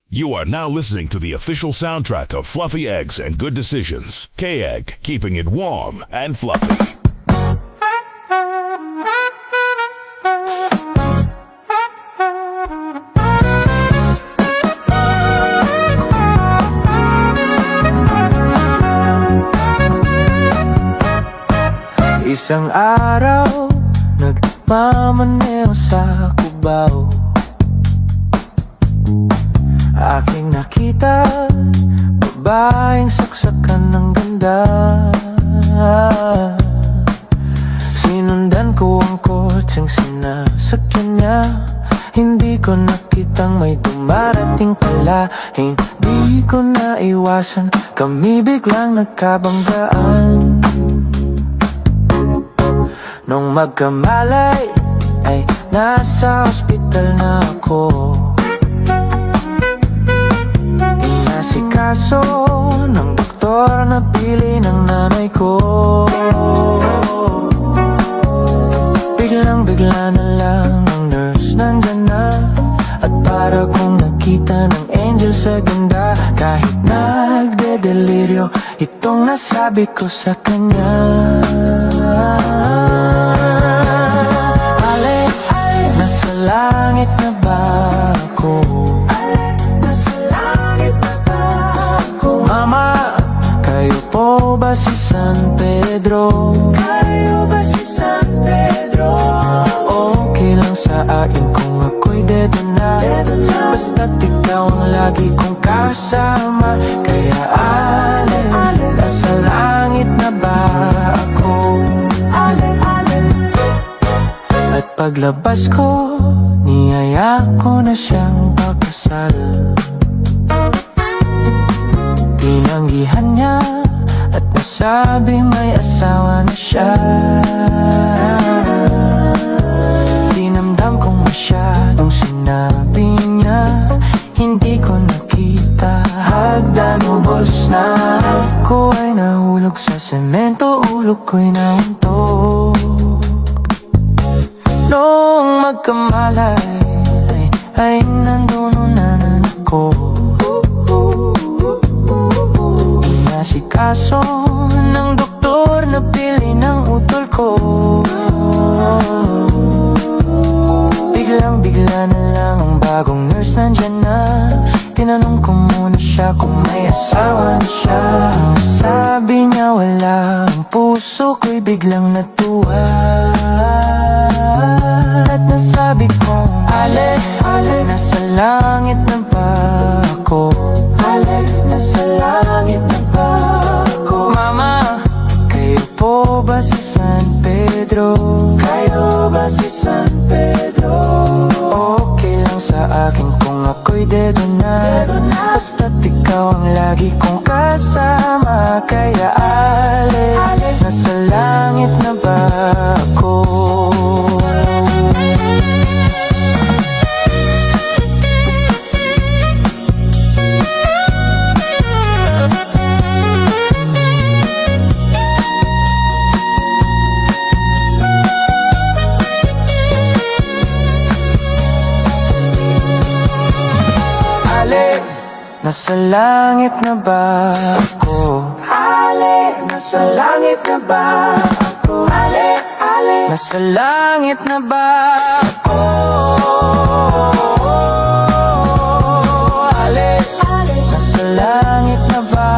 You are now listening to the official soundtrack of Fluffy Eggs and Good Decisions. K-Egg, keeping it warm and fluffy. Isang araw, nagmamaneho sa Cubao. Aking nakita, babaeng saksakan ng ganda. Sinundan ko ang kotseng sinasakyan niya. Hindi ko nakitang may dumarating pala. Hindi ko naiwasan, kami biglang nagkabanggaan. Nung magkamalay, ay nasa ospital na ako. Inasikaso ng doktor na pili ng nanay ko. Biglang-bigla na lang ang nurse nandyan na. At para kong nakita ng angel sa ganda. Kahit nagde-deliryo, itong nasabi ko sa kanya. Nasa langit na ba ako? Nasa langit na ba ako? Mama, kayo po ba si San Pedro? Kayo ba si San Pedro? Okay lang sa akin kung ako'y dedo na. Basta't ikaw ang lagi kong kasama. Kaya ale, nasa langit na ba ako? At paglabas ko, niyaya ko na siyang pakasal. Tinanggihan niya at nasabi may asawa na siya. Tinamdam kong masyadong sinabi niya. Hindi ko nakita, hagdan ubos na. Ako ay nahulog sa semento, ulo ko'y nauntog. Noong magkamalay, ay nandun na ako. Inasikaso ng doktor na pili ng utol ko. Biglang-bigla na lang ang bagong nurse nandyan na. Tinanong ko muna siya kung may asawa na siya. Sabi niya wala, ang puso ko'y biglang natuwa. At nasabi kong ale, nasa langit na ba ako? Nasa langit na ba ako? Mama, kayo po ba si San Pedro? Kayo ba si San Pedro? Okay lang sa akin kung ako'y dedo na. Basta't ikaw ang lagi kong kasama. Kaya ale, nasa langit na ba ako? Nasa langit na ba ako? Nasa langit na ba ako? Nasa langit na ba ako? Nasa langit na ba